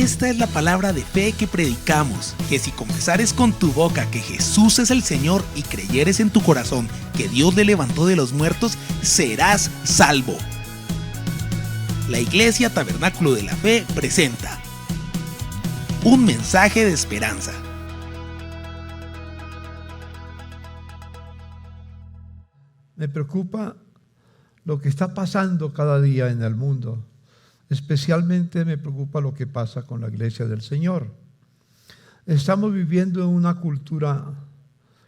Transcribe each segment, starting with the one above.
Esta es la palabra de fe que predicamos, que si confesares con tu boca que Jesús es el Señor y creyeres en tu corazón que Dios le levantó de los muertos, serás salvo. La Iglesia Tabernáculo de la Fe presenta un mensaje de esperanza. Me preocupa lo que está pasando cada día en el mundo. Especialmente me preocupa lo que pasa con la Iglesia del Señor. Estamos viviendo en una cultura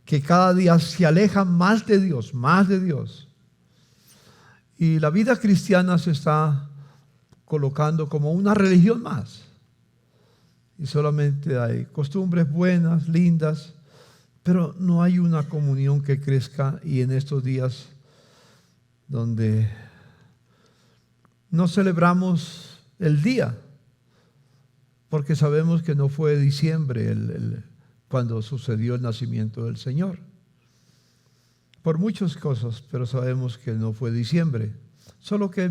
que cada día se aleja más de Dios, más de Dios. Y la vida cristiana se está colocando como una religión más. Y solamente hay costumbres buenas, lindas, pero no hay una comunión que crezca. Y en estos días donde no celebramos el día, porque sabemos que no fue diciembre cuando sucedió el nacimiento del Señor. Por muchas cosas, pero sabemos que no fue diciembre. Solo que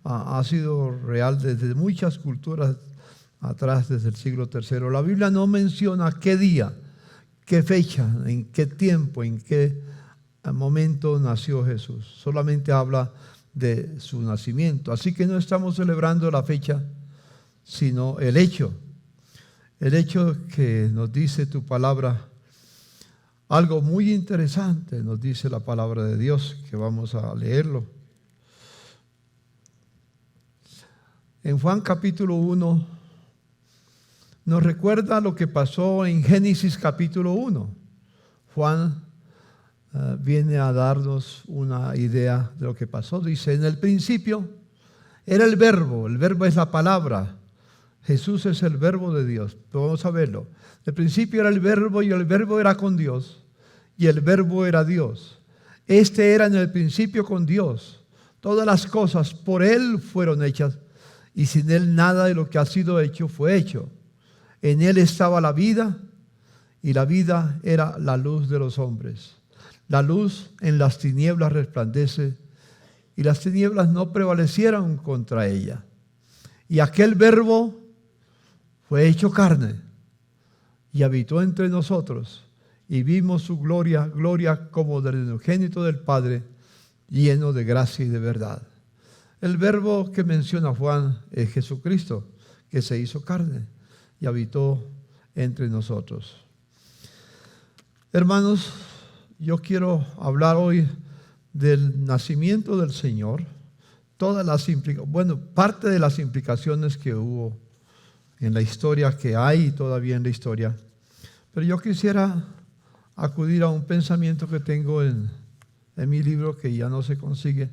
ha sido real desde muchas culturas atrás, desde el siglo III. La Biblia no menciona qué día, qué fecha, en qué tiempo, en qué momento nació Jesús. Solamente habla de su nacimiento. Así que no estamos celebrando la fecha, sino el hecho. El hecho que nos dice tu palabra, algo muy interesante nos dice la palabra de Dios, que vamos a leerlo. En Juan capítulo 1 nos recuerda lo que pasó en Génesis capítulo 1. Juan viene a darnos una idea de lo que pasó. Dice, en el principio era el verbo es la palabra. Jesús es el verbo de Dios. Vamos a verlo. En el principio era el verbo y el verbo era con Dios y el verbo era Dios. Este era en el principio con Dios. Todas las cosas por Él fueron hechas y sin Él nada de lo que ha sido hecho fue hecho. En Él estaba la vida y la vida era la luz de los hombres. La luz en las tinieblas resplandece y las tinieblas no prevalecieron contra ella. Y aquel verbo fue hecho carne y habitó entre nosotros y vimos su gloria, gloria como del unigénito del Padre, lleno de gracia y de verdad. El verbo que menciona Juan es Jesucristo, que se hizo carne y habitó entre nosotros. Hermanos, yo quiero hablar hoy del nacimiento del Señor, parte de las implicaciones que hubo en la historia, que hay todavía en la historia. Pero yo quisiera acudir a un pensamiento que tengo en mi libro, que ya no se consigue.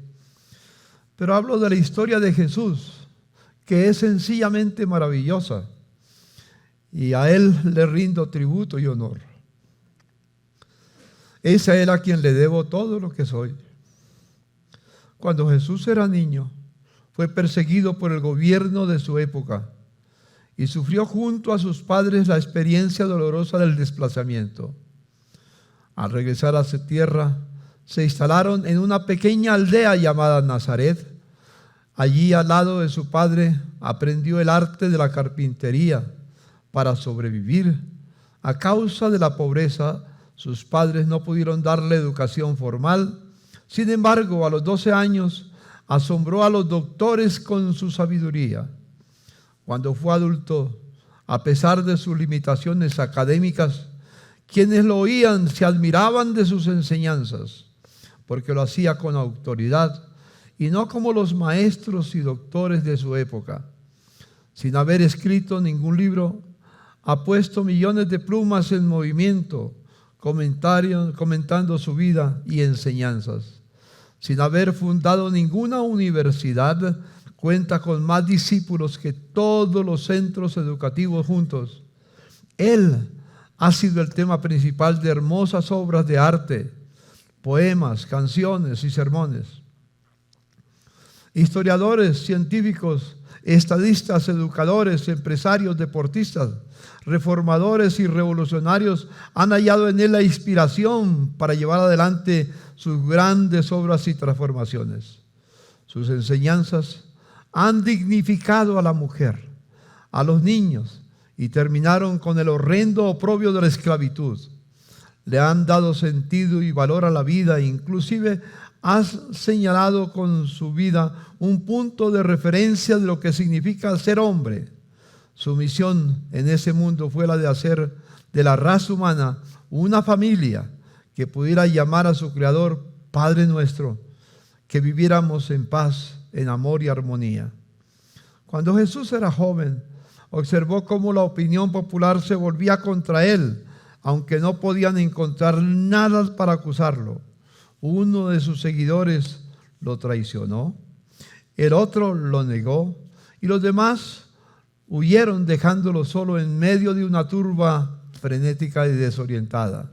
Pero hablo de la historia de Jesús, que es sencillamente maravillosa, y a Él le rindo tributo y honor. Es a Él a quien le debo todo lo que soy. Cuando Jesús era niño, fue perseguido por el gobierno de su época y sufrió junto a sus padres la experiencia dolorosa del desplazamiento. Al regresar a su tierra, se instalaron en una pequeña aldea llamada Nazaret. Allí, al lado de su padre, aprendió el arte de la carpintería para sobrevivir. A causa de la pobreza, sus padres no pudieron darle educación formal. Sin embargo, a los 12 años, asombró a los doctores con su sabiduría. Cuando fue adulto, a pesar de sus limitaciones académicas, quienes lo oían se admiraban de sus enseñanzas, porque lo hacía con autoridad y no como los maestros y doctores de su época. Sin haber escrito ningún libro, ha puesto millones de plumas en movimiento, comentando su vida y enseñanzas. Sin haber fundado ninguna universidad, cuenta con más discípulos que todos los centros educativos juntos. Él ha sido el tema principal de hermosas obras de arte, poemas, canciones y sermones. Historiadores, científicos, estadistas, educadores, empresarios, deportistas, reformadores y revolucionarios han hallado en Él la inspiración para llevar adelante sus grandes obras y transformaciones. Sus enseñanzas han dignificado a la mujer, a los niños y terminaron con el horrendo oprobio de la esclavitud. Le han dado sentido y valor a la vida, inclusive has señalado con su vida un punto de referencia de lo que significa ser hombre. Su misión en ese mundo fue la de hacer de la raza humana una familia que pudiera llamar a su Creador Padre nuestro, que viviéramos en paz, en amor y armonía. Cuando Jesús era joven, observó cómo la opinión popular se volvía contra él, aunque no podían encontrar nada para acusarlo. Uno de sus seguidores lo traicionó, el otro lo negó y los demás huyeron dejándolo solo en medio de una turba frenética y desorientada.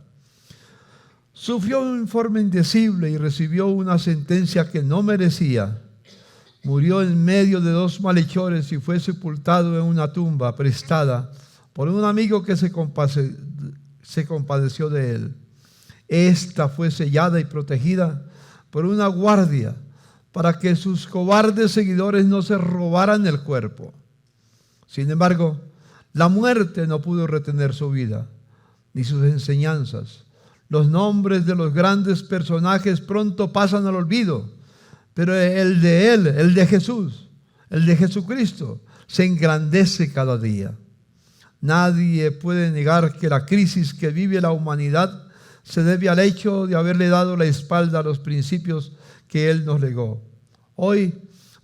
Sufrió un forma indecible y recibió una sentencia que no merecía. Murió en medio de dos malhechores y fue sepultado en una tumba prestada por un amigo que se compadeció de él. Esta fue sellada y protegida por una guardia para que sus cobardes seguidores no se robaran el cuerpo. Sin embargo, la muerte no pudo retener su vida ni sus enseñanzas. Los nombres de los grandes personajes pronto pasan al olvido, pero el de él, el de Jesús, el de Jesucristo, se engrandece cada día. Nadie puede negar que la crisis que vive la humanidad se debe al hecho de haberle dado la espalda a los principios que Él nos legó. Hoy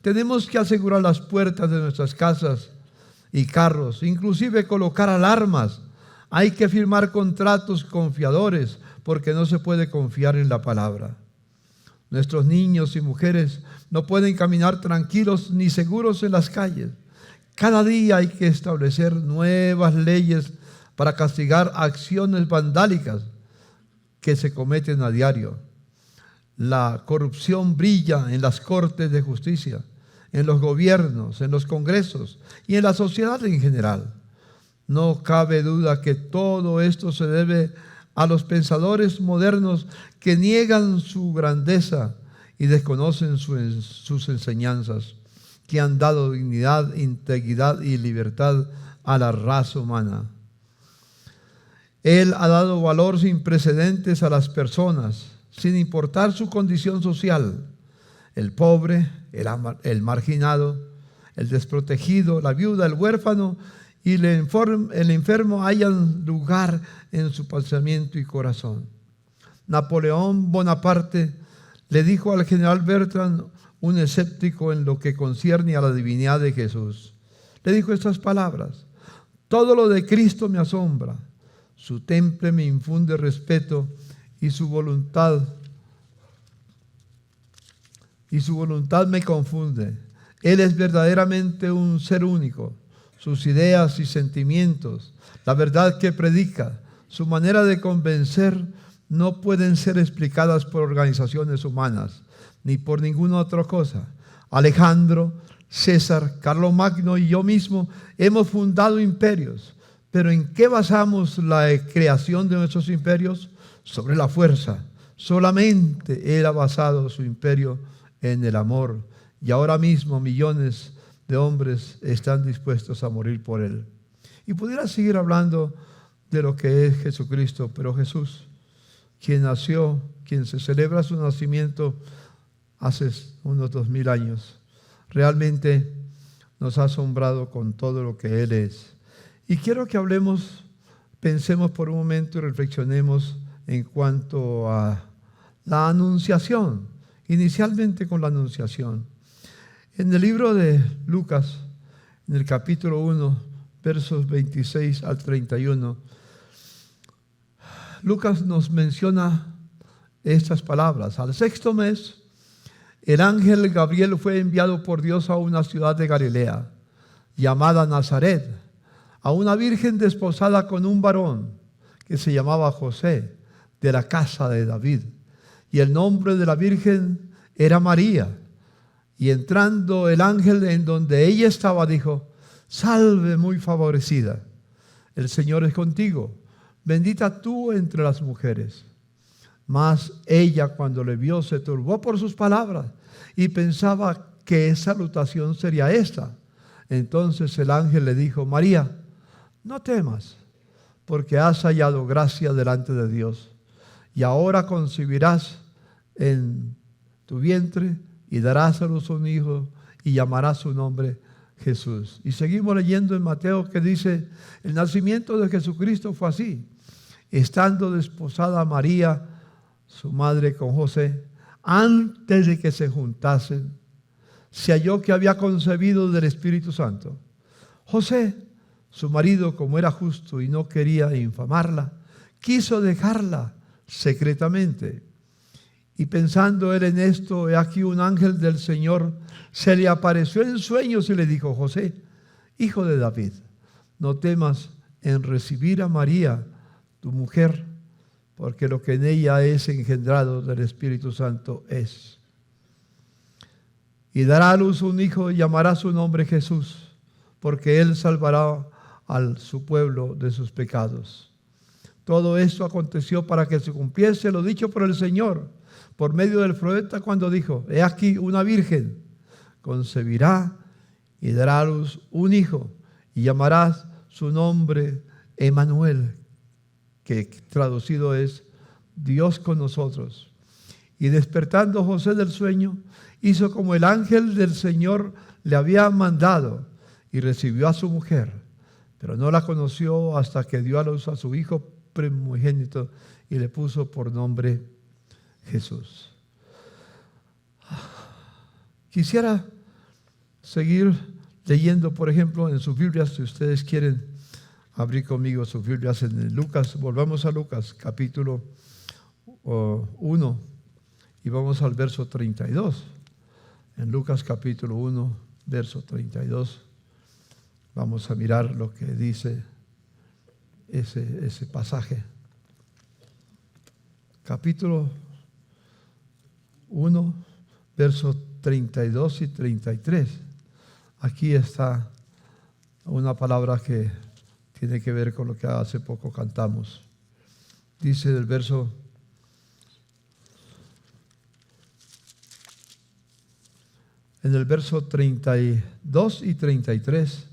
tenemos que asegurar las puertas de nuestras casas y carros, inclusive colocar alarmas. Hay que firmar contratos confiadores porque no se puede confiar en la palabra. Nuestros niños y mujeres no pueden caminar tranquilos ni seguros en las calles. Cada día hay que establecer nuevas leyes para castigar acciones vandálicas que se cometen a diario. La corrupción brilla en las cortes de justicia, en los gobiernos, en los congresos y en la sociedad en general. No cabe duda que todo esto se debe a los pensadores modernos que niegan su grandeza y desconocen sus enseñanzas, que han dado dignidad, integridad y libertad a la raza humana. Él ha dado valor sin precedentes a las personas, sin importar su condición social. El pobre, el marginado, el desprotegido, la viuda, el huérfano y el enfermo hayan lugar en su pensamiento y corazón. Napoleón Bonaparte le dijo al general Bertrand, un escéptico en lo que concierne a la divinidad de Jesús, le dijo estas palabras: todo lo de Cristo me asombra, su temple me infunde respeto y su voluntad me confunde. Él es verdaderamente un ser único. Sus ideas y sentimientos, la verdad que predica, su manera de convencer no pueden ser explicadas por organizaciones humanas ni por ninguna otra cosa. Alejandro, César, Carlomagno y yo mismo hemos fundado imperios, pero ¿en qué basamos la creación de nuestros imperios? Sobre la fuerza. Solamente Él ha basado su imperio en el amor, y ahora mismo millones de hombres están dispuestos a morir por Él. Y pudiera seguir hablando de lo que es Jesucristo, pero Jesús, quien nació, quien se celebra su nacimiento hace unos 2000 años, realmente nos ha asombrado con todo lo que Él es. Y quiero que pensemos por un momento y reflexionemos en cuanto a la anunciación, inicialmente con la anunciación. En el libro de Lucas, en el capítulo 1, versos 26 al 31, Lucas nos menciona estas palabras. Al sexto mes, el ángel Gabriel fue enviado por Dios a una ciudad de Galilea, llamada Nazaret, a una virgen desposada con un varón que se llamaba José, de la casa de David. Y el nombre de la virgen era María. Y entrando el ángel en donde ella estaba, dijo: salve muy favorecida, el Señor es contigo, bendita tú entre las mujeres. Mas ella, cuando le vio, se turbó por sus palabras y pensaba qué salutación sería esta. Entonces el ángel le dijo: María, no temas, porque has hallado gracia delante de Dios. Y ahora concebirás en tu vientre y darás a luz un hijo y llamarás su nombre Jesús. Y seguimos leyendo en Mateo, que dice: el nacimiento de Jesucristo fue así. Estando desposada María, su madre, con José, antes de que se juntasen, se halló que había concebido del Espíritu Santo. José, su marido, como era justo y no quería infamarla, quiso dejarla secretamente. Y pensando él en esto, he aquí un ángel del Señor se le apareció en sueños y le dijo: José, hijo de David, no temas en recibir a María, tu mujer, porque lo que en ella es engendrado del Espíritu Santo es. Y dará a luz un hijo y llamará su nombre Jesús, porque él salvará a su pueblo de sus pecados. Todo esto aconteció para que se cumpliese lo dicho por el Señor, por medio del profeta, cuando dijo: he aquí una virgen concebirá y dará a luz un hijo y llamarás su nombre Emmanuel, que traducido es Dios con nosotros. Y despertando José del sueño, hizo como el ángel del Señor le había mandado y recibió a su mujer, pero no la conoció hasta que dio a luz a su hijo primogénito y le puso por nombre Jesús. Quisiera seguir leyendo, por ejemplo, en sus Biblias, si ustedes quieren abrir conmigo sus Biblias en Lucas. Volvamos a Lucas, capítulo 1, y vamos al verso 32. En Lucas capítulo 1, verso 32, vamos a mirar lo que dice ese pasaje. Capítulo 1, versos 32 y 33. Aquí está una palabra que tiene que ver con lo que hace poco cantamos. Dice del verso en el verso 32 y 33,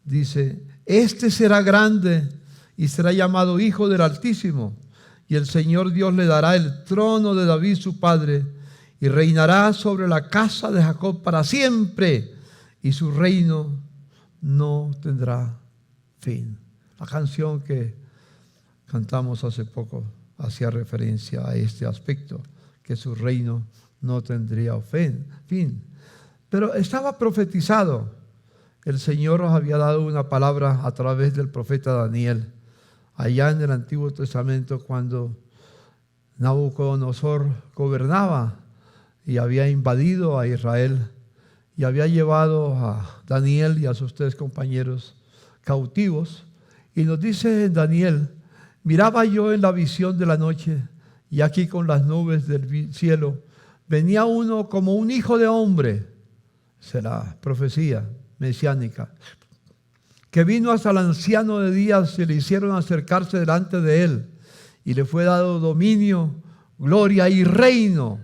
dice: este será grande y será llamado Hijo del Altísimo, y el Señor Dios le dará el trono de David su padre, y reinará sobre la casa de Jacob para siempre, y su reino no tendrá fin. La canción que cantamos hace poco hacía referencia a este aspecto, que su reino no tendría fin. Pero estaba profetizado. El Señor nos había dado una palabra a través del profeta Daniel, allá en el Antiguo Testamento, cuando Nabucodonosor gobernaba y había invadido a Israel y había llevado a Daniel y a sus 3 compañeros cautivos. Y nos dice en Daniel: miraba yo en la visión de la noche, y aquí con las nubes del cielo venía uno como un hijo de hombre. Será profecía mesiánica, que vino hasta el anciano de días y le hicieron acercarse delante de él, y le fue dado dominio, gloria y reino,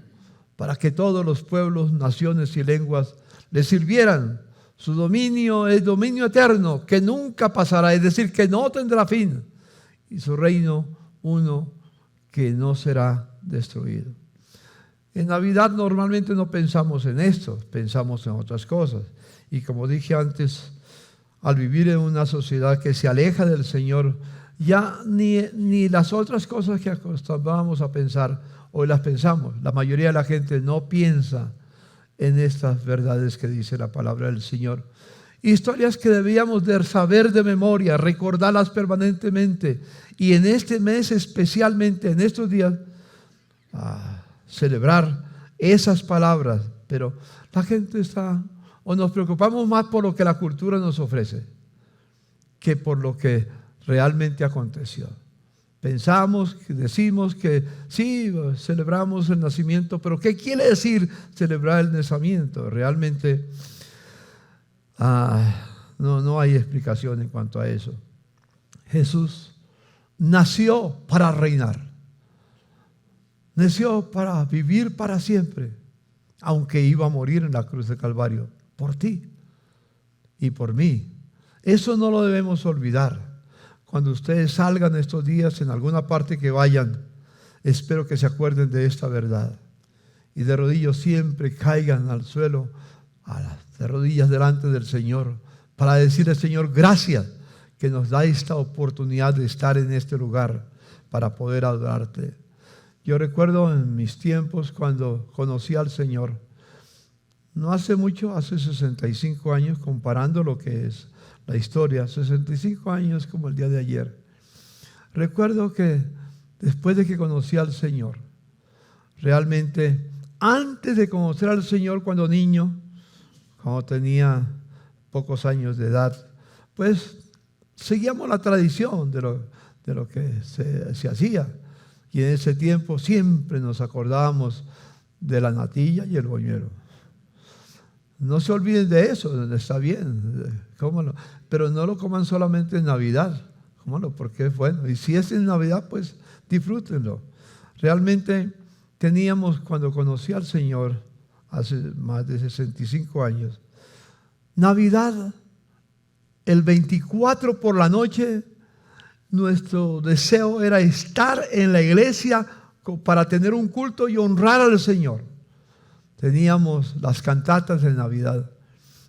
para que todos los pueblos, naciones y lenguas le sirvieran. Su dominio es dominio eterno, que nunca pasará, es decir, que no tendrá fin, y su reino uno que no será destruido. En Navidad normalmente no pensamos en esto, pensamos en otras cosas. Y como dije antes, al vivir en una sociedad que se aleja del Señor, ya ni las otras cosas que acostumbrábamos a pensar, hoy las pensamos. La mayoría de la gente no piensa en estas verdades que dice la palabra del Señor. Historias que debíamos de saber de memoria, recordarlas permanentemente. Y en este mes especialmente, en estos días, celebrar esas palabras. Pero la gente está, o nos preocupamos más por lo que la cultura nos ofrece que por lo que realmente aconteció. Pensamos, decimos que sí, celebramos el nacimiento, pero ¿qué quiere decir celebrar el nacimiento? Realmente no hay explicación en cuanto a eso. Jesús nació para reinar. Nació para vivir para siempre, aunque iba a morir en la cruz del Calvario por ti y por mí. Eso no lo debemos olvidar. Cuando ustedes salgan estos días en alguna parte que vayan, espero que se acuerden de esta verdad. Y de rodillas siempre caigan al suelo, de rodillas delante del Señor, para decirle: Señor, gracias que nos da esta oportunidad de estar en este lugar para poder adorarte. Yo recuerdo en mis tiempos cuando conocí al Señor, no hace mucho, hace 65 años, comparando lo que es la historia, 65 años como el día de ayer. Recuerdo que después de que conocí al Señor, realmente, antes de conocer al Señor cuando niño, cuando tenía pocos años de edad, pues seguíamos la tradición de lo que se hacía. Y en ese tiempo siempre nos acordábamos de la natilla y el boñuelo. No se olviden de eso, está bien, cómalo, pero no lo coman solamente en Navidad, cómalo porque es bueno. Y si es en Navidad, pues disfrútenlo. Realmente teníamos, cuando conocí al Señor, hace más de 65 años, Navidad, el 24 por la noche, nuestro deseo era estar en la iglesia para tener un culto y honrar al Señor. Teníamos las cantatas de Navidad.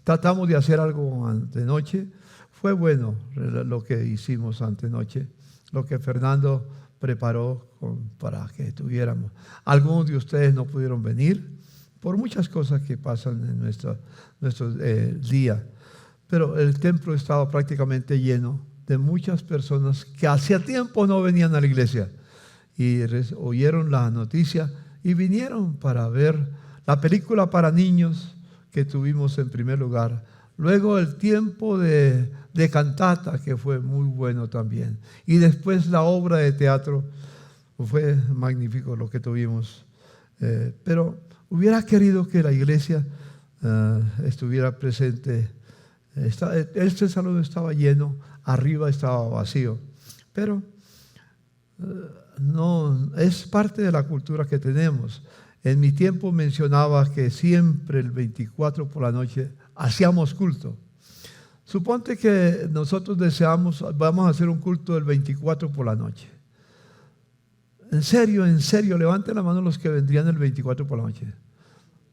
Tratamos de hacer algo antenoche. Fue bueno lo que hicimos antenoche, lo que Fernando preparó para que tuviéramos. Algunos de ustedes no pudieron venir por muchas cosas que pasan en nuestro día. Pero el templo estaba prácticamente lleno de muchas personas que hacía tiempo no venían a la iglesia y oyeron la noticia y vinieron para ver la película para niños que tuvimos en primer lugar. Luego el tiempo de cantata, que fue muy bueno también. Y después la obra de teatro. Fue magnífico lo que tuvimos. Pero hubiera querido que la iglesia estuviera presente. Este salón estaba lleno, arriba estaba vacío. Pero no, es parte de la cultura que tenemos. En mi tiempo mencionaba que siempre el 24 por la noche hacíamos culto. Suponte que nosotros vamos a hacer un culto el 24 por la noche. En serio, levanten la mano los que vendrían el 24 por la noche.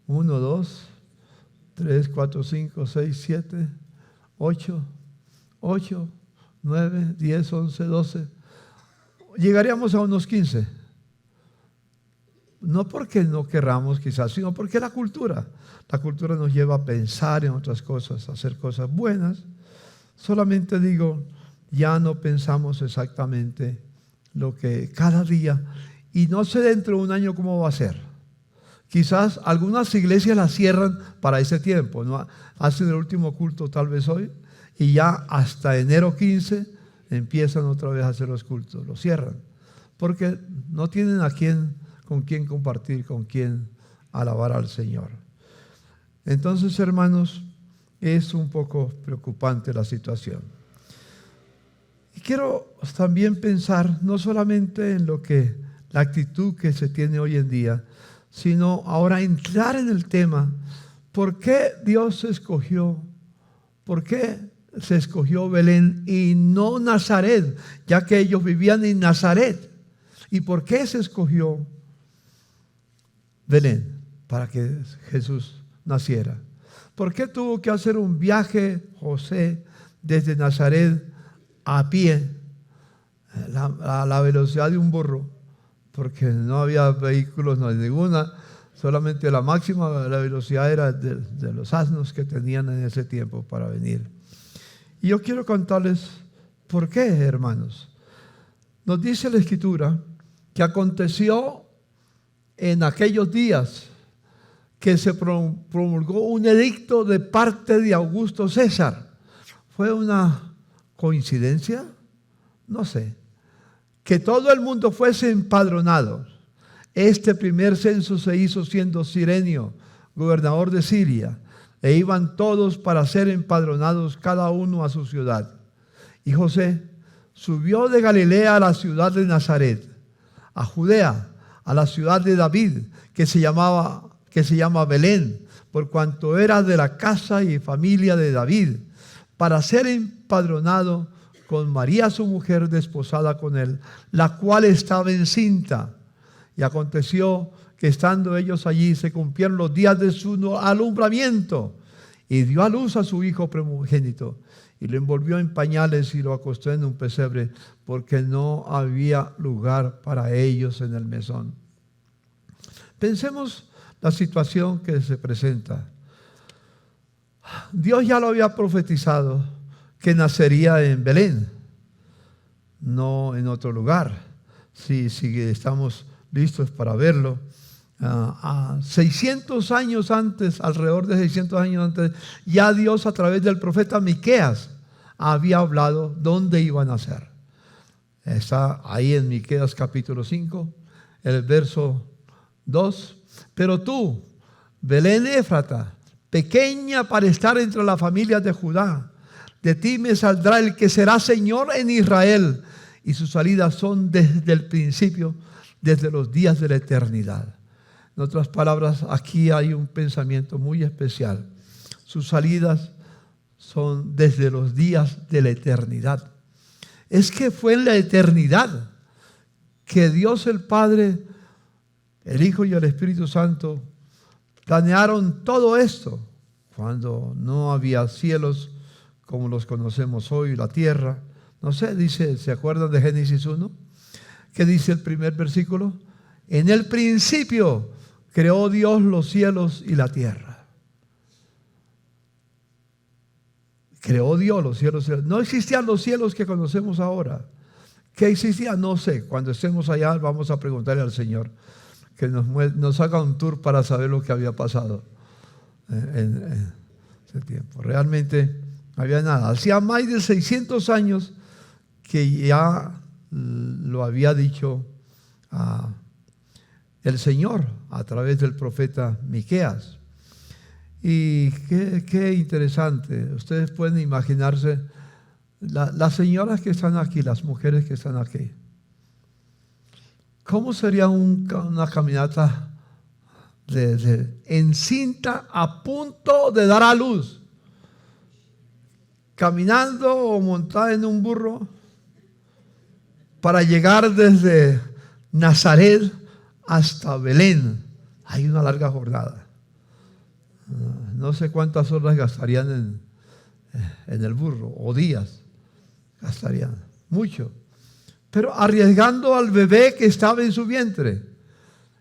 1, 2, 3, 4, 5, 6, 7, 8, 9, 10, 11, 12. Llegaríamos a unos 15. No porque no querramos quizás, sino porque la cultura nos lleva a pensar en otras cosas, a hacer cosas buenas. Solamente digo, ya no pensamos exactamente lo que cada día, y no sé dentro de un año cómo va a ser. Quizás algunas iglesias las cierran para ese tiempo, ¿no? Hacen el último culto tal vez hoy, y ya hasta enero 15 empiezan otra vez a hacer los cultos, los cierran, porque no tienen con quién compartir, con quién alabar al Señor. Entonces, hermanos, es un poco preocupante la situación. Y quiero también pensar no solamente en la actitud que se tiene hoy en día, sino ahora entrar en el tema, ¿por qué Dios escogió? ¿Por qué se escogió Belén y no Nazaret? Ya que ellos vivían en Nazaret. ¿Y por qué se escogió Belén para que Jesús naciera? ¿Por qué tuvo que hacer un viaje José desde Nazaret a pie a la velocidad de un burro? Porque no había vehículos, no ninguna, solamente la máxima la velocidad era de los asnos que tenían en ese tiempo para venir. Y yo quiero contarles por qué, hermanos. Nos dice la Escritura que aconteció en aquellos días que se promulgó un edicto de parte de Augusto César. ¿Fue una coincidencia? No sé. Que todo el mundo fuese empadronado. Este primer censo se hizo siendo Cirenio, gobernador de Siria, e iban todos para ser empadronados cada uno a su ciudad. Y José subió de Galilea a la ciudad de Nazaret, a Judea, a la ciudad de David, que se llama Belén, por cuanto era de la casa y familia de David, para ser empadronado con María su mujer, desposada con él, la cual estaba encinta. Y aconteció que estando ellos allí se cumplieron los días de su alumbramiento, y dio a luz a su hijo primogénito, y lo envolvió en pañales y lo acostó en un pesebre, porque no había lugar para ellos en el mesón. Pensemos la situación que se presenta. Dios ya lo había profetizado que nacería en Belén, no en otro lugar. Si estamos listos para verlo. 600 años antes, alrededor de 600 años antes, ya Dios a través del profeta Miqueas había hablado dónde iba a nacer. Está ahí en Miqueas capítulo 5, el verso 2. Pero tú, Belén Éfrata, pequeña para estar entre las familias de Judá, de ti me saldrá el que será Señor en Israel, y sus salidas son desde el principio, desde los días de la eternidad. En otras palabras, aquí hay un pensamiento muy especial. Sus salidas son desde los días de la eternidad. Es que fue en la eternidad que Dios el Padre, el Hijo y el Espíritu Santo planearon todo esto, cuando no había cielos como los conocemos hoy, la tierra. No sé, dice, ¿se acuerdan de Génesis 1? ¿Qué dice el primer versículo? En el principio creó Dios los cielos y la tierra. Creó Dios los cielos. No existían los cielos que conocemos ahora. ¿Qué existía? No sé. Cuando estemos allá vamos a preguntarle al Señor que nos haga un tour para saber lo que había pasado en ese tiempo. Realmente no había nada. Hacía más de 600 años que ya lo había dicho el Señor a través del profeta Miqueas. Y qué interesante. Ustedes pueden imaginarse las señoras que están aquí, las mujeres que están aquí. ¿Cómo sería una caminata de encinta a punto de dar a luz? Caminando o montada en un burro para llegar desde Nazaret hasta Belén. Hay una larga jornada. No sé cuántas horas gastarían en el burro, o días gastarían, mucho. Pero arriesgando al bebé que estaba en su vientre,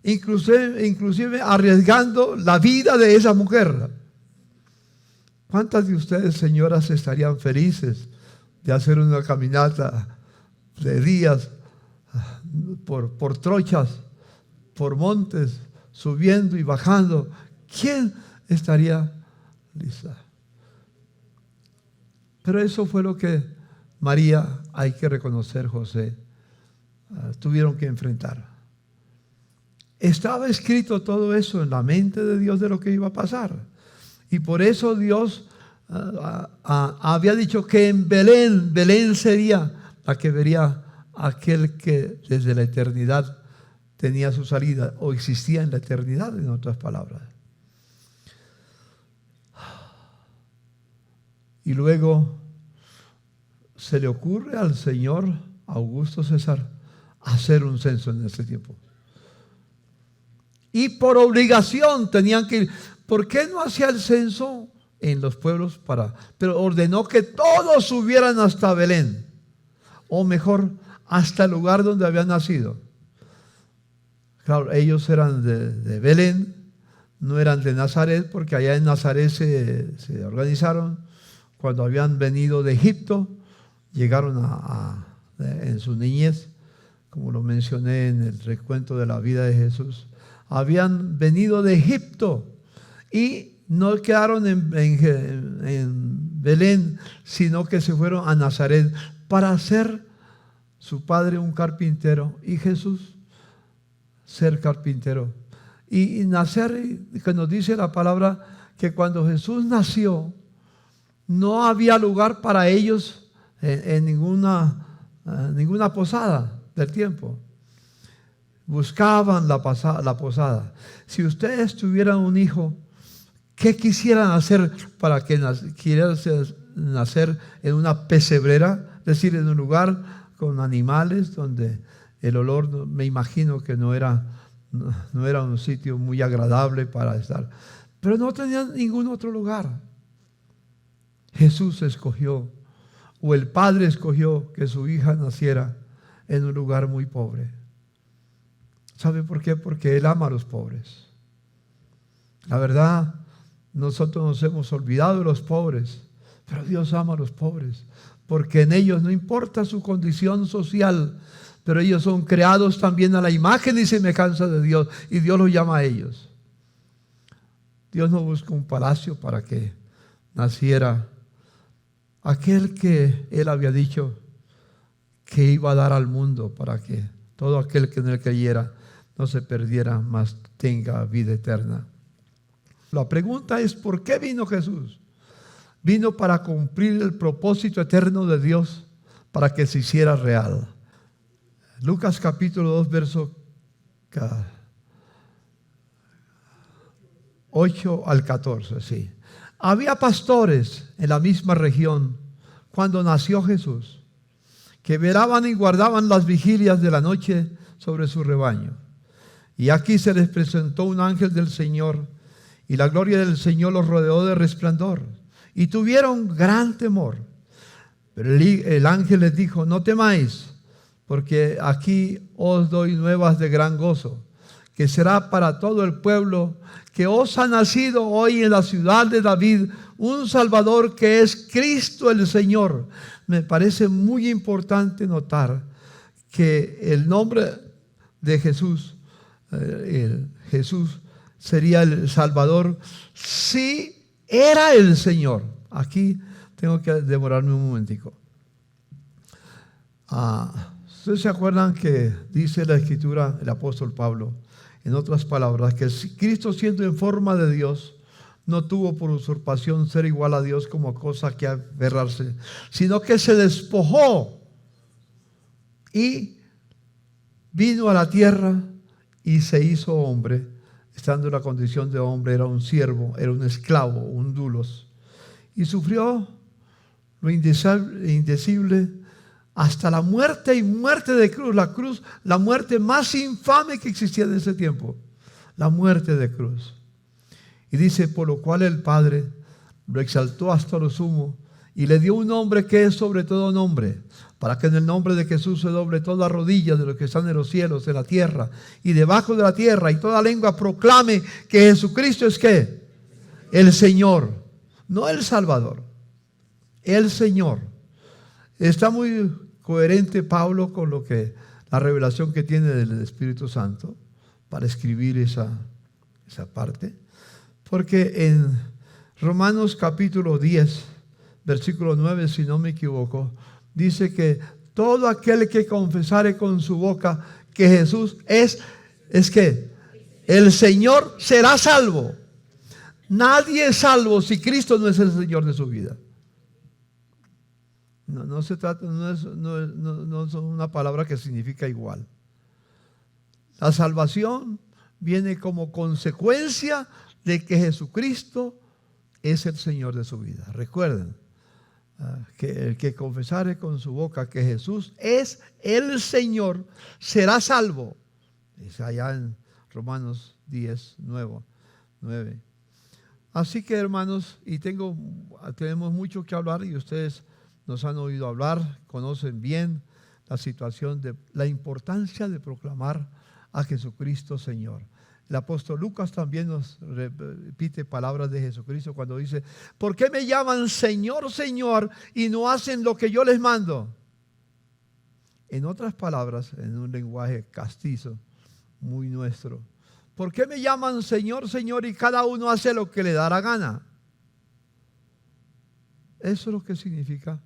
inclusive arriesgando la vida de esa mujer. ¿Cuántas de ustedes, señoras, estarían felices de hacer una caminata de días por trochas, por montes, subiendo y bajando? ¿Quién estaría lista? Pero eso fue lo que María, hay que reconocer, José, tuvieron que enfrentar. Estaba escrito todo eso en la mente de Dios de lo que iba a pasar. Y por eso Dios había dicho que en Belén sería la que vería aquel que desde la eternidad tenía su salida, o existía en la eternidad, en otras palabras. Y luego se le ocurre al señor Augusto César hacer un censo en ese tiempo. Y por obligación tenían que ir. ¿Por qué no hacía el censo en los pueblos? Pero ordenó que todos subieran hasta Belén, o mejor, hasta el lugar donde habían nacido. Claro, ellos eran de Belén, no eran de Nazaret, porque allá en Nazaret se organizaron. Cuando habían venido de Egipto, llegaron en su niñez, como lo mencioné en el recuento de la vida de Jesús, habían venido de Egipto y no quedaron en Belén, sino que se fueron a Nazaret para ser su padre un carpintero y Jesús ser carpintero. Y nacer, que nos dice la palabra, que cuando Jesús nació, no había lugar para ellos en ninguna posada del tiempo. Buscaban la posada. Si ustedes tuvieran un hijo ¿Qué quisieran hacer para que quisieran nacer en una pesebrera? Es decir, en un lugar con animales donde el olor, me imagino que no era un sitio muy agradable para estar. Pero no tenían ningún otro lugar. Jesús escogió, o el Padre escogió, que su hija naciera en un lugar muy pobre. ¿Sabe por qué? Porque Él ama a los pobres. La verdad, nosotros nos hemos olvidado de los pobres, pero Dios ama a los pobres, porque en ellos no importa su condición social, pero ellos son creados también a la imagen y semejanza de Dios, y Dios los llama a ellos. Dios no busca un palacio para que naciera aquel que Él había dicho que iba a dar al mundo, para que todo aquel que en Él creyera no se perdiera, mas tenga vida eterna. La pregunta es, ¿por qué vino Jesús? Vino para cumplir el propósito eterno de Dios, para que se hiciera real. Lucas capítulo 2, verso 8 al 14, sí. Había pastores en la misma región cuando nació Jesús, que velaban y guardaban las vigilias de la noche sobre su rebaño. Y aquí se les presentó un ángel del Señor, y la gloria del Señor los rodeó de resplandor, y tuvieron gran temor. Pero el ángel les dijo: no temáis, porque aquí os doy nuevas de gran gozo, que será para todo el pueblo, que os ha nacido hoy en la ciudad de David un Salvador, que es Cristo el Señor. Me parece muy importante notar que el nombre de Jesús, Jesús sería el Salvador, sí era el Señor. Aquí tengo que demorarme un momentico. ¿Ustedes se acuerdan que dice la Escritura, el apóstol Pablo, en otras palabras, que Cristo, siendo en forma de Dios, no tuvo por usurpación ser igual a Dios como cosa que aferrarse, sino que se despojó y vino a la tierra y se hizo hombre? Estando en la condición de hombre, era un siervo, era un esclavo, un dulos, y sufrió lo indecible hasta la muerte, y muerte de cruz, la muerte más infame que existía en ese tiempo, la muerte de cruz. Y dice: por lo cual el Padre lo exaltó hasta lo sumo y le dio un nombre que es sobre todo nombre, para que en el nombre de Jesús se doble toda rodilla de los que están en los cielos, en la tierra y debajo de la tierra, y toda lengua proclame que Jesucristo es ¿qué? El Señor, no el Salvador, el Señor. Está muy coherente Pablo con lo que la revelación que tiene del Espíritu Santo para escribir esa parte, porque en Romanos capítulo 10, versículo 9, si no me equivoco, dice que todo aquel que confesare con su boca que Jesús es que el Señor, será salvo. Nadie es salvo si Cristo no es el Señor de su vida. No se trata, no es una palabra que significa igual. La salvación viene como consecuencia de que Jesucristo es el Señor de su vida. Recuerden, que el que confesare con su boca que Jesús es el Señor será salvo. Es allá en Romanos 10, 9. Así que, hermanos, y tenemos mucho que hablar, y ustedes nos han oído hablar, conocen bien la situación de la importancia de proclamar a Jesucristo Señor. El apóstol Lucas también nos repite palabras de Jesucristo cuando dice: ¿por qué me llaman Señor, Señor, y no hacen lo que yo les mando? En otras palabras, en un lenguaje castizo, muy nuestro: ¿por qué me llaman Señor, Señor, y cada uno hace lo que le da la gana? Eso es lo que significa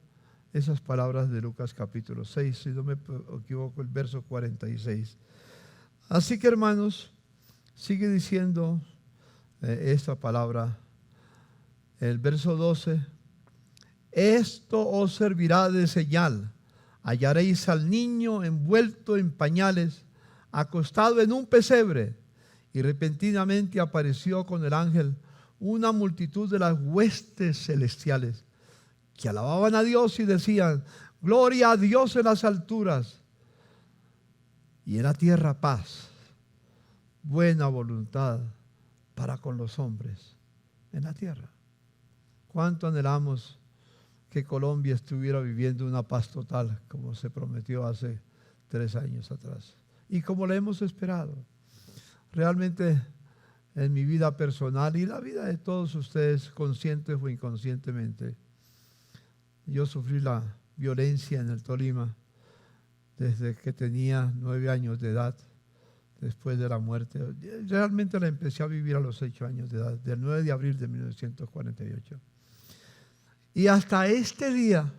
esas palabras de Lucas capítulo 6, si no me equivoco, el verso 46. Así que, hermanos, sigue diciendo esta palabra, el verso 12: esto os servirá de señal, hallaréis al niño envuelto en pañales, acostado en un pesebre. Y repentinamente apareció con el ángel una multitud de las huestes celestiales que alababan a Dios y decían: gloria a Dios en las alturas y en la tierra paz, buena voluntad para con los hombres en la tierra. ¿Cuánto anhelamos que Colombia estuviera viviendo una paz total como se prometió hace 3 años atrás y como la hemos esperado? Realmente en mi vida personal y la vida de todos ustedes, conscientes o inconscientemente, yo sufrí la violencia en el Tolima desde que tenía 9 años de edad, después de la muerte. Realmente la empecé a vivir a los 8 años de edad, del 9 de abril de 1948. Y hasta este día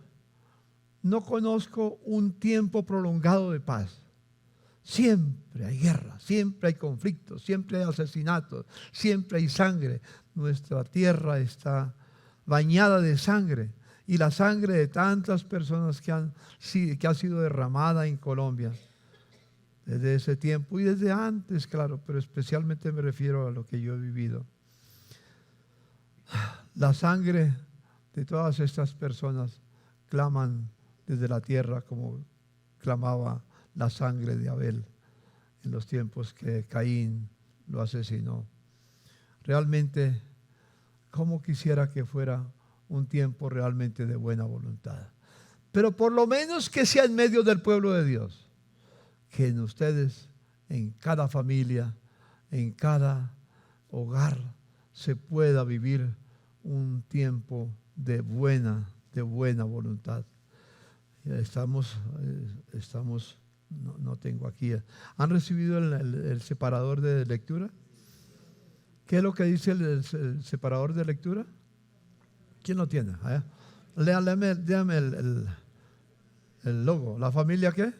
no conozco un tiempo prolongado de paz. Siempre hay guerra, siempre hay conflictos, siempre hay asesinatos, siempre hay sangre. Nuestra tierra está bañada de sangre y la sangre de tantas personas que ha sido derramada en Colombia desde ese tiempo y desde antes, claro, pero especialmente me refiero a lo que yo he vivido. La sangre de todas estas personas claman desde la tierra como clamaba la sangre de Abel en los tiempos que Caín lo asesinó. Realmente, cómo quisiera que fuera un tiempo realmente de buena voluntad. Pero por lo menos que sea en medio del pueblo de Dios. Que en ustedes, en cada familia, en cada hogar, se pueda vivir un tiempo de buena voluntad. No tengo aquí. ¿Han recibido el separador de lectura? ¿Qué es lo que dice el separador de lectura? ¿Quién lo tiene? Léame el logo. ¿La familia qué?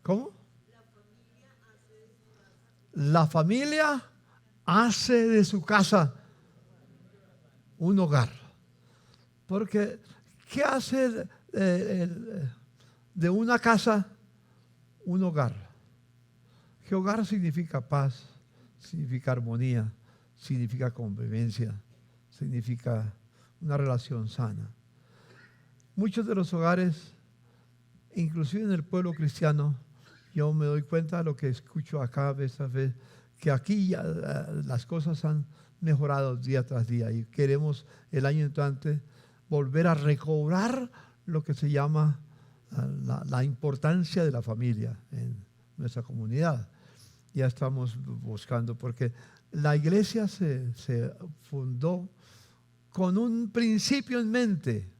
¿Cómo? La familia hace de su casa un hogar. Porque, ¿qué hace de una casa un hogar? Que hogar significa paz, significa armonía, significa convivencia, significa una relación sana. Muchos de los hogares, inclusive en el pueblo cristiano, yo me doy cuenta de lo que escucho acá vez a vez, que aquí ya, las cosas han mejorado día tras día y queremos el año entrante volver a recobrar lo que se llama la importancia de la familia en nuestra comunidad. Ya estamos buscando, porque la iglesia se fundó con un principio en mente,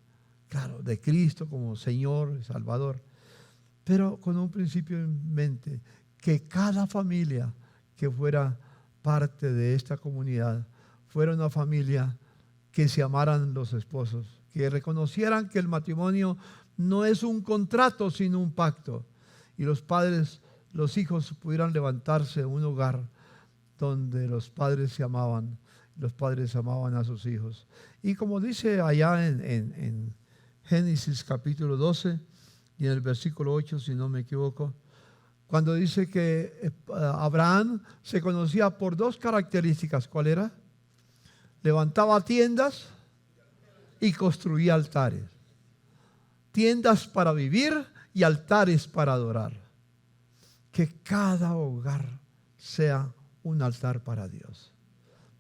claro, de Cristo como Señor, Salvador, pero con un principio en mente, que cada familia que fuera parte de esta comunidad fuera una familia que se amaran los esposos, que reconocieran que el matrimonio no es un contrato sino un pacto, y los hijos pudieran levantarse en un hogar donde los padres se amaban, los padres amaban a sus hijos. Y como dice allá en Génesis capítulo 12 y en el versículo 8, si no me equivoco, cuando dice que Abraham se conocía por 2 características. ¿Cuál era? Levantaba tiendas y construía altares. Tiendas para vivir y altares para adorar. Que cada hogar sea un altar para Dios.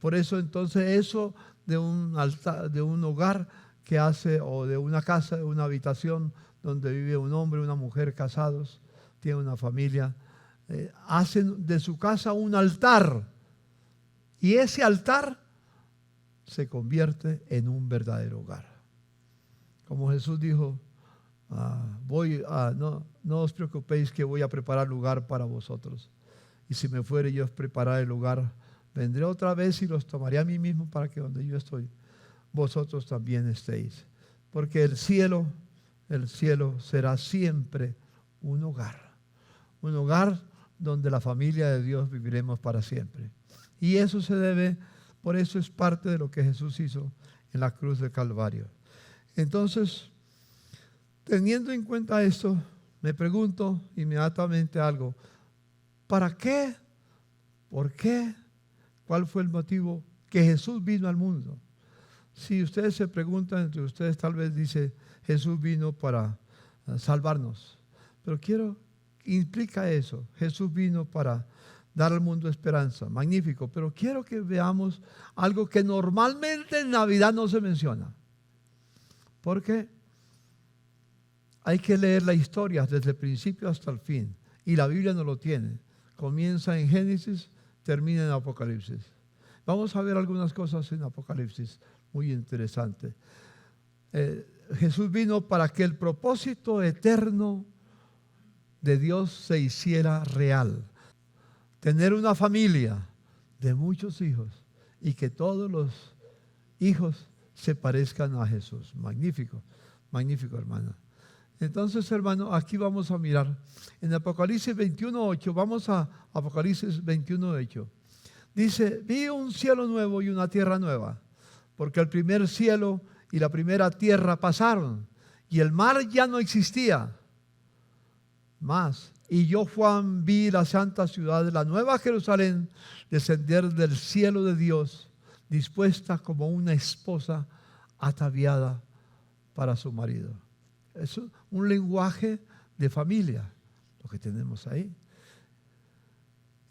Por eso entonces eso de un altar, de un hogar que hace, o de una casa, de una habitación donde vive un hombre y una mujer casados, tiene una familia, hacen de su casa un altar, y ese altar se convierte en un verdadero hogar. Como Jesús dijo, no os preocupéis que voy a preparar lugar para vosotros, y si me fuere yo a preparar el lugar, vendré otra vez y los tomaré a mí mismo, para que donde yo estoy, vosotros también estéis. Porque el cielo será siempre un hogar donde la familia de Dios viviremos para siempre. Y eso por eso es parte de lo que Jesús hizo en la cruz del Calvario. Entonces, teniendo en cuenta esto, me pregunto inmediatamente algo: ¿para qué ¿Por qué? ¿Cuál fue el motivo que Jesús vino al mundo? Si ustedes se preguntan entre ustedes, tal vez dice, Jesús vino para salvarnos. Pero implica eso. Jesús vino para dar al mundo esperanza. Magnífico. Pero quiero que veamos algo que normalmente en Navidad no se menciona. Porque hay que leer la historia desde el principio hasta el fin. Y la Biblia no lo tiene. Comienza en Génesis, termina en Apocalipsis. Vamos a ver algunas cosas en Apocalipsis muy interesantes. Jesús vino para que el propósito eterno de Dios se hiciera real. Tener una familia de muchos hijos y que todos los hijos se parezcan a Jesús. Magnífico, magnífico, hermano. Entonces, hermano, aquí vamos a mirar en Apocalipsis 21:8. Vamos a Apocalipsis 21:8. Dice, vi un cielo nuevo y una tierra nueva, porque el primer cielo y la primera tierra pasaron, y el mar ya no existía más. Y yo, Juan, vi la santa ciudad, la nueva Jerusalén, descender del cielo de Dios, dispuesta como una esposa ataviada para su marido. Es un lenguaje de familia, lo que tenemos ahí.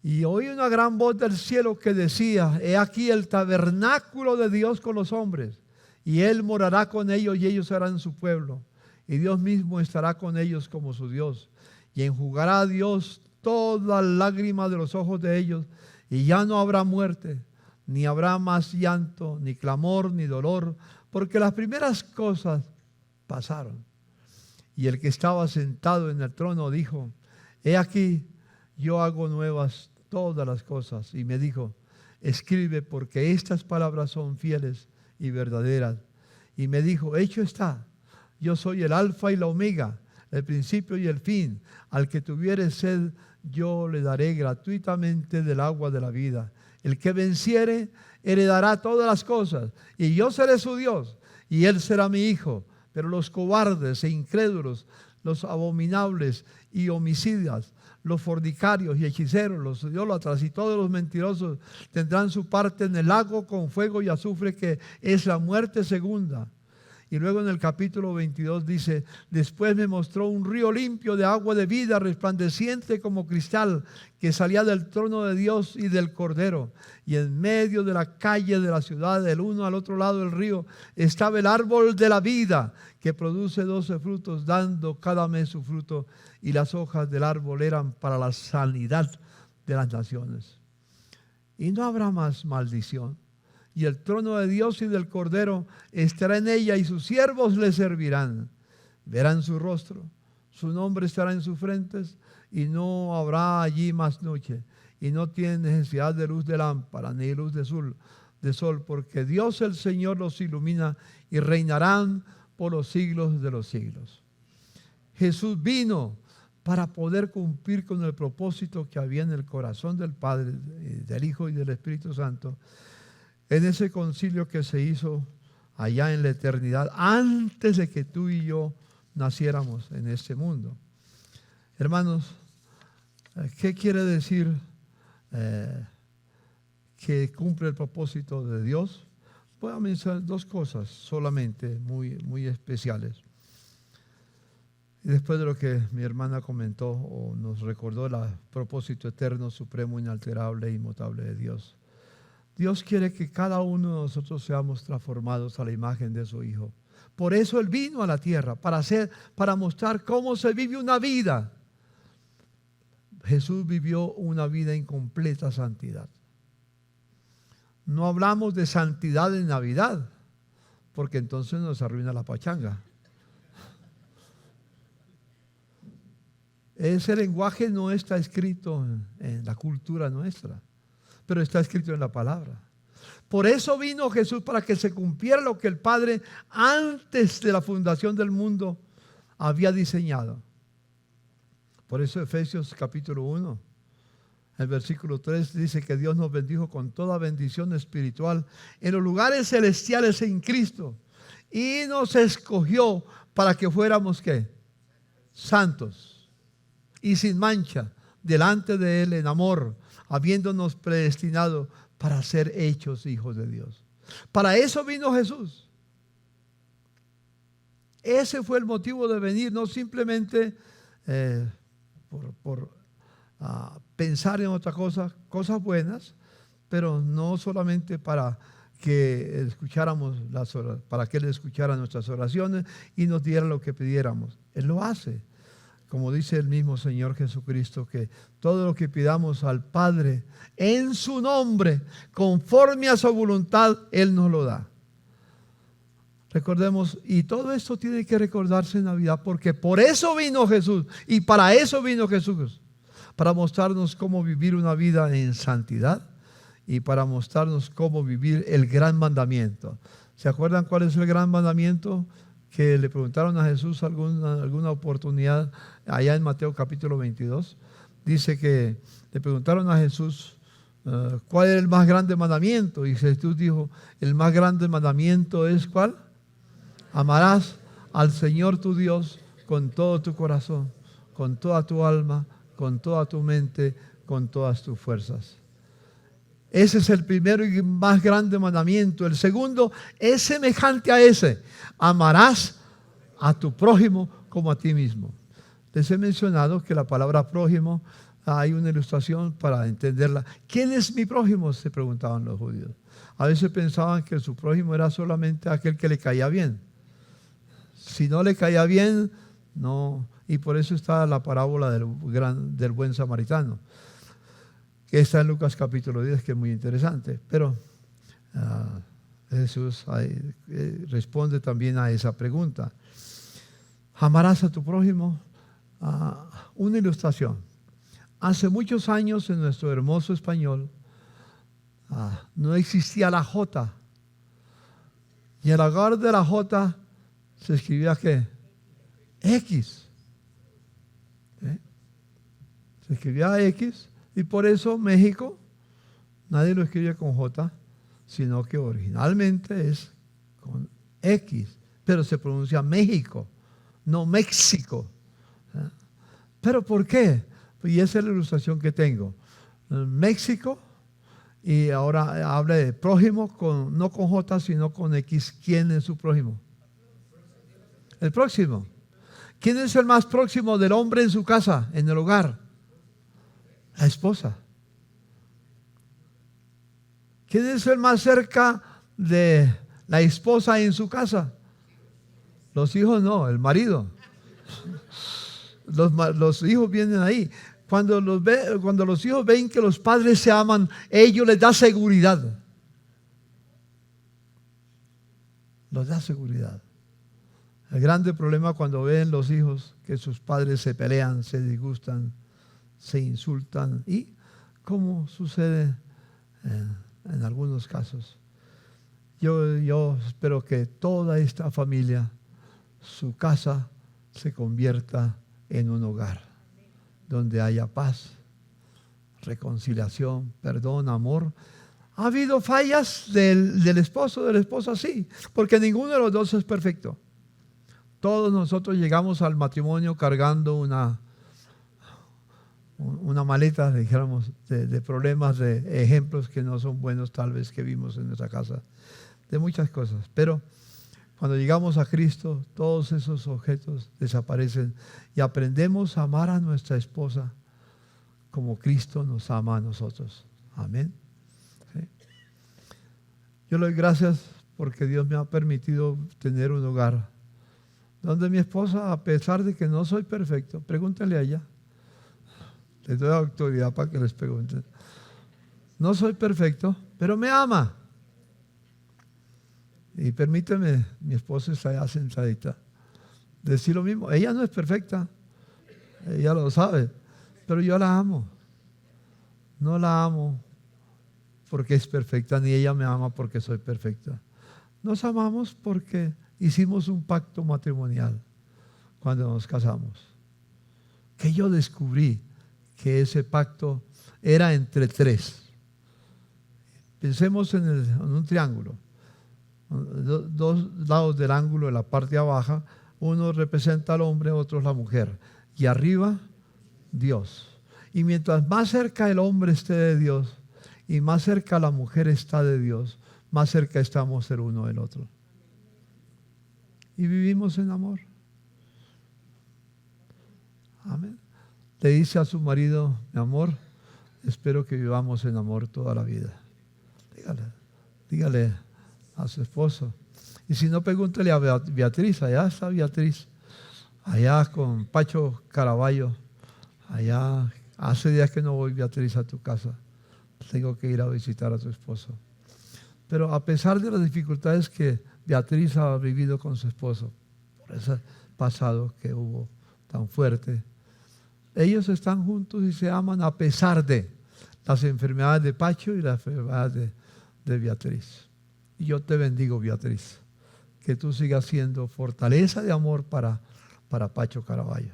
Y oí una gran voz del cielo que decía, he aquí el tabernáculo de Dios con los hombres, y Él morará con ellos y ellos serán su pueblo. Y Dios mismo estará con ellos como su Dios. Y enjugará a Dios toda lágrima de los ojos de ellos, y ya no habrá muerte, ni habrá más llanto, ni clamor, ni dolor, porque las primeras cosas pasaron. Y el que estaba sentado en el trono dijo, he aquí, yo hago nuevas todas las cosas. Y me dijo, escribe, porque estas palabras son fieles y verdaderas. Y me dijo, hecho está, yo soy el alfa y la omega, el principio y el fin. Al que tuviere sed, yo le daré gratuitamente del agua de la vida. El que venciere, heredará todas las cosas, y yo seré su Dios, y él será mi hijo. Pero los cobardes e incrédulos, los abominables y homicidas, los fornicarios y hechiceros, los idólatras y todos los mentirosos tendrán su parte en el lago con fuego y azufre, que es la muerte segunda. Y luego en el capítulo 22 dice, después me mostró un río limpio de agua de vida, resplandeciente como cristal, que salía del trono de Dios y del Cordero. Y en medio de la calle de la ciudad, del uno al otro lado del río, estaba el árbol de la vida, que produce 12 frutos, dando cada mes su fruto. Y las hojas del árbol eran para la sanidad de las naciones. Y no habrá más maldición. Y el trono de Dios y del Cordero estará en ella, y sus siervos le servirán. Verán su rostro, su nombre estará en sus frentes, y no habrá allí más noche. Y no tienen necesidad de luz de lámpara, ni luz de sol, porque Dios el Señor los ilumina, y reinarán por los siglos de los siglos. Jesús vino para poder cumplir con el propósito que había en el corazón del Padre, del Hijo y del Espíritu Santo, en ese concilio que se hizo allá en la eternidad, antes de que tú y yo naciéramos en este mundo. Hermanos, ¿qué quiere decir que cumple el propósito de Dios? Voy a mencionar dos cosas solamente muy, muy especiales. Y después de lo que mi hermana comentó o nos recordó, el propósito eterno, supremo, inalterable e inmutable de Dios. Dios quiere que cada uno de nosotros seamos transformados a la imagen de su Hijo. Por eso Él vino a la tierra, para mostrar cómo se vive una vida. Jesús vivió una vida en completa santidad. No hablamos de santidad en Navidad, porque entonces nos arruina la pachanga. Ese lenguaje no está escrito en la cultura nuestra, pero está escrito en la palabra. Por eso vino Jesús, para que se cumpliera lo que el Padre antes de la fundación del mundo había diseñado. Por eso Efesios capítulo 1, el versículo 3 dice que Dios nos bendijo con toda bendición espiritual en los lugares celestiales en Cristo, y nos escogió para que fuéramos ¿qué? Santos y sin mancha delante de Él en amor, habiéndonos predestinado para ser hechos hijos de Dios. Para eso vino Jesús. Ese fue el motivo de venir, no simplemente por pensar en otra cosa, cosas buenas, pero no solamente para que escucháramos para que Él escuchara nuestras oraciones y nos diera lo que pidiéramos. Él lo hace, como dice el mismo Señor Jesucristo, que todo lo que pidamos al Padre en su nombre, conforme a su voluntad, Él nos lo da. Recordemos, y todo esto tiene que recordarse en Navidad, porque por eso vino Jesús y para eso vino Jesús, para mostrarnos cómo vivir una vida en santidad y para mostrarnos cómo vivir el gran mandamiento. ¿Se acuerdan cuál es el gran mandamiento? Que le preguntaron a Jesús alguna oportunidad allá en Mateo capítulo 22. Dice que le preguntaron a Jesús cuál era el más grande mandamiento, y Jesús dijo, el más grande mandamiento es ¿cuál? Amarás al Señor tu Dios con todo tu corazón, con toda tu alma, con toda tu mente, con todas tus fuerzas. Ese es el primero y más grande mandamiento. El segundo es semejante a ese. Amarás a tu prójimo como a ti mismo. Les he mencionado que la palabra prójimo, hay una ilustración para entenderla. ¿Quién es mi prójimo?, se preguntaban los judíos. A veces pensaban que su prójimo era solamente aquel que le caía bien. Si no le caía bien, no. Y por eso está la parábola del buen samaritano, que está en Lucas capítulo 10, que es muy interesante. Pero Jesús responde también a esa pregunta. ¿Amarás a tu prójimo? Una ilustración. Hace muchos años en nuestro hermoso español no existía la J. Y en lugar de la J se escribía ¿qué? X. Se escribía X. Y por eso México, nadie lo escribe con J, sino que originalmente es con X, pero se pronuncia México, no México. ¿Pero por qué? Y esa es la ilustración que tengo. México, y ahora habla de prójimo, no con J, sino con X. ¿Quién es su prójimo? El próximo. ¿Quién es el más próximo del hombre en su casa, en el hogar? La esposa. ¿Quién es el más cerca de la esposa en su casa? Los hijos no, el marido. Los hijos vienen ahí. Cuando los hijos ven que los padres se aman, ellos les da seguridad. Los da seguridad. El grande problema cuando ven los hijos que sus padres se pelean, se disgustan, se insultan, y como sucede en algunos casos. Yo espero que toda esta familia, su casa, se convierta en un hogar donde haya paz, reconciliación, perdón, amor. ¿Ha habido fallas del esposo, de la esposa? Sí, porque ninguno de los dos es perfecto. Todos nosotros llegamos al matrimonio cargando una maleta, dijéramos, de problemas, de ejemplos que no son buenos tal vez que vimos en nuestra casa, de muchas cosas. Pero cuando llegamos a Cristo, todos esos objetos desaparecen y aprendemos a amar a nuestra esposa como Cristo nos ama a nosotros. Amén. ¿Sí? Yo le doy gracias porque Dios me ha permitido tener un hogar donde mi esposa, a pesar de que no soy perfecto, pregúntenle a ella. Les doy autoridad para que les pregunten. No soy perfecto, pero me ama. Y permíteme, mi esposa está allá sentadita, decir lo mismo. Ella no es perfecta, ella lo sabe, pero yo la amo. No la amo porque es perfecta, ni ella me ama porque soy perfecta. Nos amamos porque hicimos un pacto matrimonial cuando nos casamos, que yo descubrí que ese pacto era entre tres. Pensemos en un triángulo. Dos lados del ángulo, en la parte abajo, uno representa al hombre, otro la mujer. Y arriba, Dios. Y mientras más cerca el hombre esté de Dios y más cerca la mujer está de Dios, más cerca estamos el uno del otro. Y vivimos en amor. Amén. Le dice a su marido: mi amor, espero que vivamos en amor toda la vida. Dígale a su esposo. Y si no, pregúntele a Beatriz. Allá está Beatriz, allá con Pacho Caraballo. Allá, hace días que no voy, Beatriz, a tu casa. Tengo que ir a visitar a tu esposo. Pero a pesar de las dificultades que Beatriz ha vivido con su esposo, por ese pasado que hubo tan fuerte, ellos están juntos y se aman a pesar de las enfermedades de Pacho y las enfermedades de Beatriz. Y yo te bendigo, Beatriz, que tú sigas siendo fortaleza de amor para Pacho Caraballo.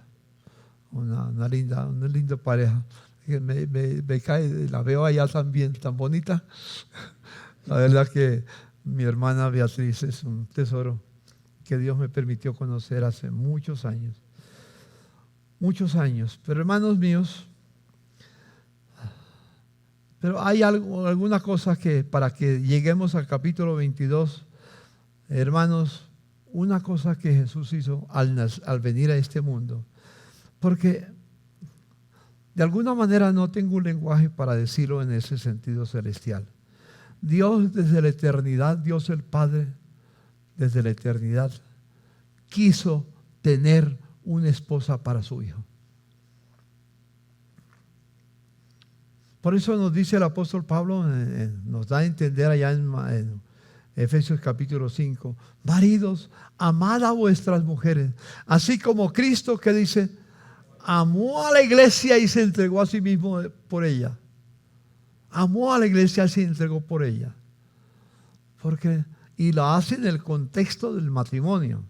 Una linda pareja. Me cae, la veo allá también, tan bonita. La verdad que mi hermana Beatriz es un tesoro que Dios me permitió conocer hace muchos años. Muchos años. Pero hermanos míos, pero hay alguna cosa que para que lleguemos al capítulo 22, hermanos, una cosa que Jesús hizo al venir a este mundo, porque de alguna manera no tengo un lenguaje para decirlo en ese sentido celestial. Dios desde la eternidad, Dios el Padre, desde la eternidad, quiso tener una esposa para su Hijo. Por eso nos dice el apóstol Pablo, nos da a entender allá en Efesios capítulo 5, maridos, amad a vuestras mujeres, así como Cristo, que dice, amó a la iglesia y se entregó a sí mismo por ella. Amó a la iglesia y se entregó por ella. Y lo hace en el contexto del matrimonio.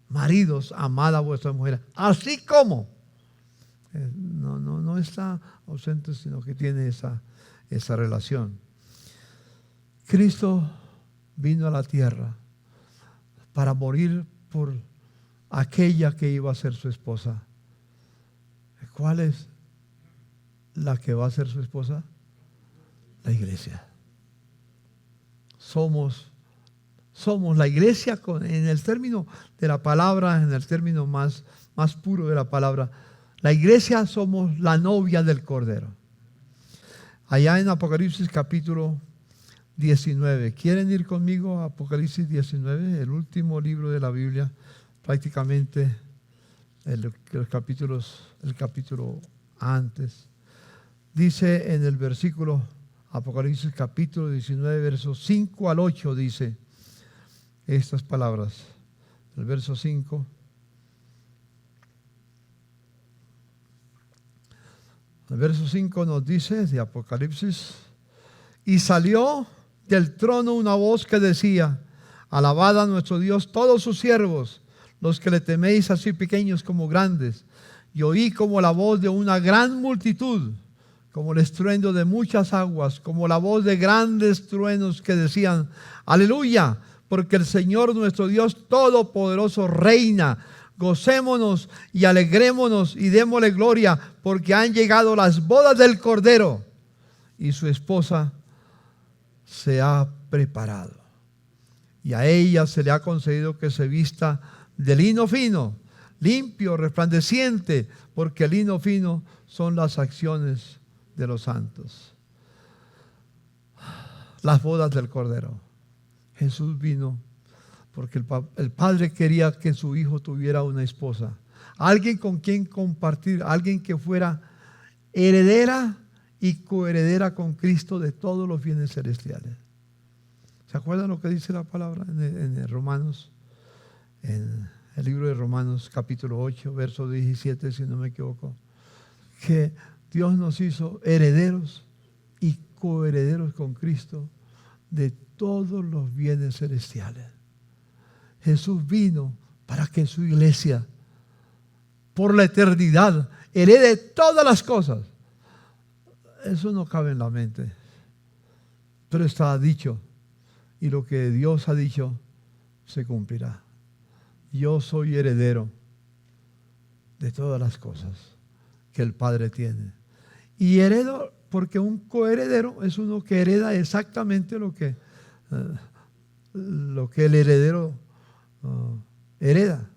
Maridos, amad a vuestras mujeres, así como. No está ausente, sino que tiene esa relación. Cristo vino a la tierra para morir por aquella que iba a ser su esposa. ¿Cuál es la que va a ser su esposa? La iglesia. Somos la iglesia en el término de la palabra, en el término más puro de la palabra. La iglesia somos la novia del Cordero. Allá en Apocalipsis capítulo 19. ¿Quieren ir conmigo a Apocalipsis 19? El último libro de la Biblia, prácticamente el capítulo antes. Dice en el versículo, Apocalipsis capítulo 19, versos 5 al 8, dice estas palabras. El verso 5. El verso 5 nos dice de Apocalipsis: y salió del trono una voz que decía, alabad a nuestro Dios todos sus siervos, los que le teméis, así pequeños como grandes. Y oí como la voz de una gran multitud, como el estruendo de muchas aguas, como la voz de grandes truenos que decían, aleluya, porque el Señor nuestro Dios todopoderoso reina. Gocémonos y alegrémonos y démosle gloria, porque han llegado las bodas del Cordero y su esposa se ha preparado. Y a ella se le ha concedido que se vista de lino fino, limpio, resplandeciente, porque el lino fino son las acciones de los santos. Las bodas del Cordero. Jesús vino porque el Padre quería que su Hijo tuviera una esposa, alguien con quien compartir, alguien que fuera heredera y coheredera con Cristo de todos los bienes celestiales. ¿Se acuerdan lo que dice la palabra en Romanos? En el libro de Romanos capítulo 8, verso 17, si no me equivoco, que Dios nos hizo herederos y coherederos con Cristo de todos los bienes celestiales. Jesús vino para que su iglesia, por la eternidad, herede todas las cosas. Eso no cabe en la mente, pero está dicho, y lo que Dios ha dicho se cumplirá. Yo soy heredero de todas las cosas que el Padre tiene, Y heredo, porque un coheredero es uno que hereda exactamente lo que el heredero hereda.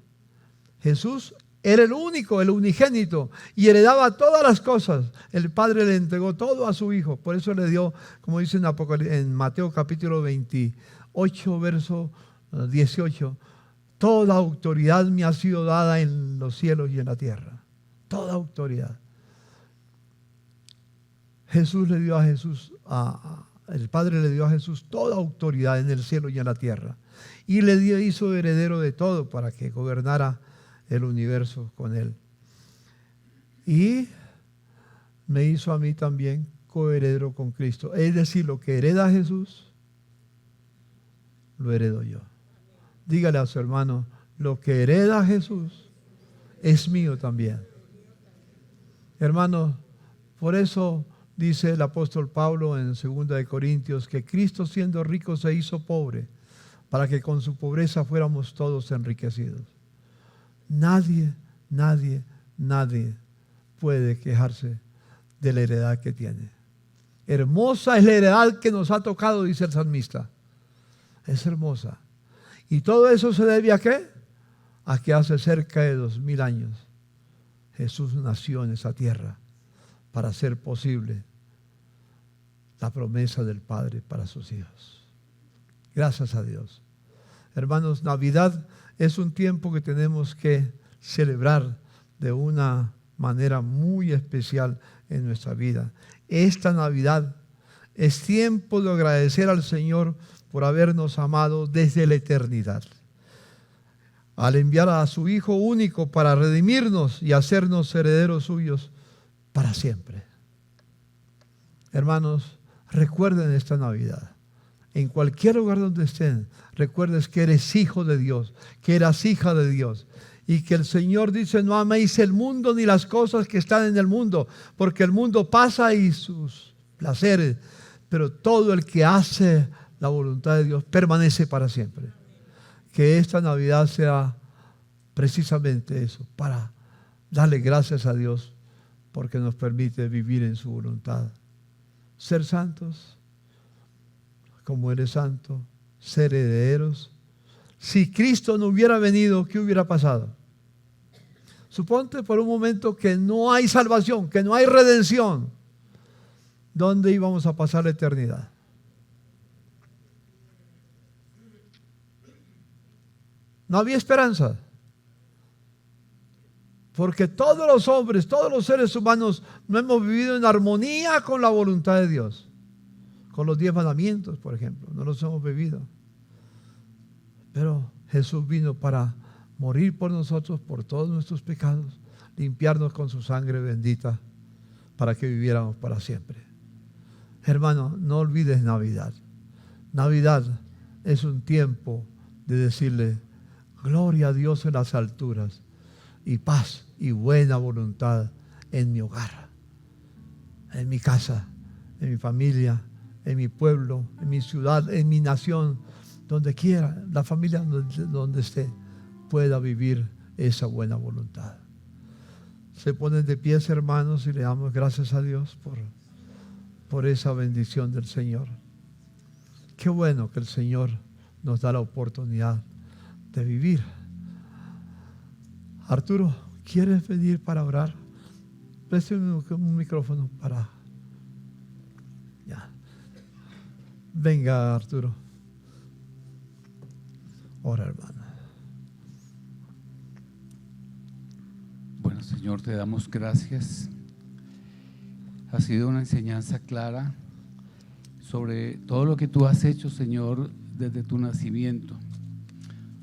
Jesús era el único, el unigénito, y heredaba todas las cosas. El Padre le entregó todo a su Hijo. Por eso le dio, como dice en Mateo capítulo 28, verso 18, toda autoridad me ha sido dada en los cielos y en la tierra. Toda autoridad. Jesús le dio a Jesús, el Padre le dio a Jesús toda autoridad en el cielo y en la tierra. Y le hizo heredero de todo para que gobernara el universo con él. Y me hizo a mí también coheredero con Cristo. Es decir, lo que hereda Jesús, lo heredo yo. Dígale a su hermano, lo que hereda Jesús es mío también. Hermanos, por eso dice el apóstol Pablo en 2 Corintios que Cristo, siendo rico, se hizo pobre para que con su pobreza fuéramos todos enriquecidos. Nadie puede quejarse de la heredad que tiene. Hermosa es la heredad que nos ha tocado, dice el salmista. Es hermosa. ¿Y todo eso se debe a qué? A que hace cerca de 2000 años Jesús nació en esa tierra para hacer posible la promesa del Padre para sus hijos. Gracias a Dios. Hermanos, Navidad es un tiempo que tenemos que celebrar de una manera muy especial en nuestra vida. Esta Navidad es tiempo de agradecer al Señor por habernos amado desde la eternidad, al enviar a su Hijo único para redimirnos y hacernos herederos suyos para siempre. Hermanos, recuerden esta Navidad. En cualquier lugar donde estén, recuerdes que eres hijo de Dios, que eras hija de Dios. Y que el Señor dice, no améis el mundo ni las cosas que están en el mundo, porque el mundo pasa y sus placeres, pero todo el que hace la voluntad de Dios permanece para siempre. Que esta Navidad sea precisamente eso, para darle gracias a Dios porque nos permite vivir en su voluntad. Ser santos como Él es santo, ser herederos. Si Cristo no hubiera venido, ¿qué hubiera pasado? Suponte por un momento que no hay salvación, que no hay redención. ¿Dónde íbamos a pasar la eternidad? No había esperanza. Porque todos los hombres, todos los seres humanos no hemos vivido en armonía con la voluntad de Dios. Con los 10 mandamientos, por ejemplo, no los hemos vivido. Pero Jesús vino para morir por nosotros, por todos nuestros pecados, limpiarnos con su sangre bendita, para que viviéramos para siempre. Hermano, no olvides Navidad. Navidad es un tiempo de decirle, gloria a Dios en las alturas, y paz y buena voluntad en mi hogar, en mi casa, en mi familia, en mi pueblo, en mi ciudad, en mi nación, donde quiera, la familia donde esté, pueda vivir esa buena voluntad. Se ponen de pies, hermanos, y le damos gracias a Dios por esa bendición del Señor. Qué bueno que el Señor nos da la oportunidad de vivir. Arturo, ¿quieres venir para orar? Préstame un micrófono para... Ya. Venga, Arturo. Ora, hermano. Bueno, Señor, te damos gracias. Ha sido una enseñanza clara sobre todo lo que tú has hecho, Señor, desde tu nacimiento.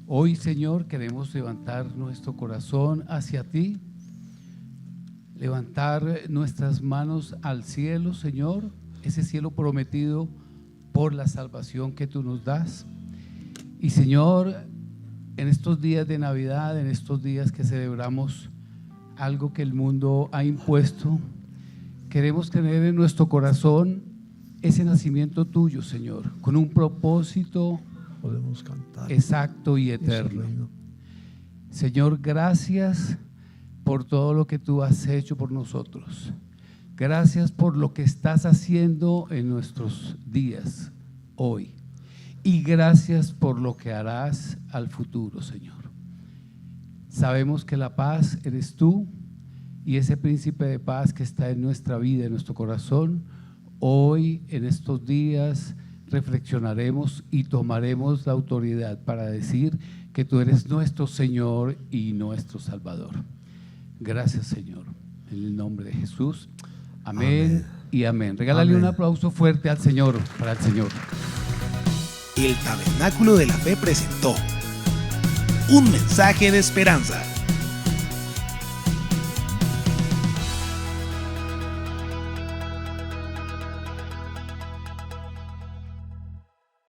Hoy, Señor, queremos levantar nuestro corazón hacia ti, levantar nuestras manos al cielo, Señor, ese cielo prometido por la salvación que tú nos das. Y, Señor, en estos días de Navidad, en estos días que celebramos algo que el mundo ha impuesto, queremos tener en nuestro corazón ese nacimiento tuyo, Señor, con un propósito podemos cantar exacto y eterno. Señor, gracias por todo lo que tú has hecho por nosotros. Gracias por lo que estás haciendo en nuestros días hoy. Y gracias por lo que harás al futuro, Señor. Sabemos que la paz eres tú y ese príncipe de paz que está en nuestra vida, en nuestro corazón. Hoy, en estos días, reflexionaremos y tomaremos la autoridad para decir que tú eres nuestro Señor y nuestro Salvador. Gracias, Señor. En el nombre de Jesús. Amén, y amén. Regálale un aplauso fuerte al Señor, para el Señor. El Tabernáculo de la Fe presentó un mensaje de esperanza.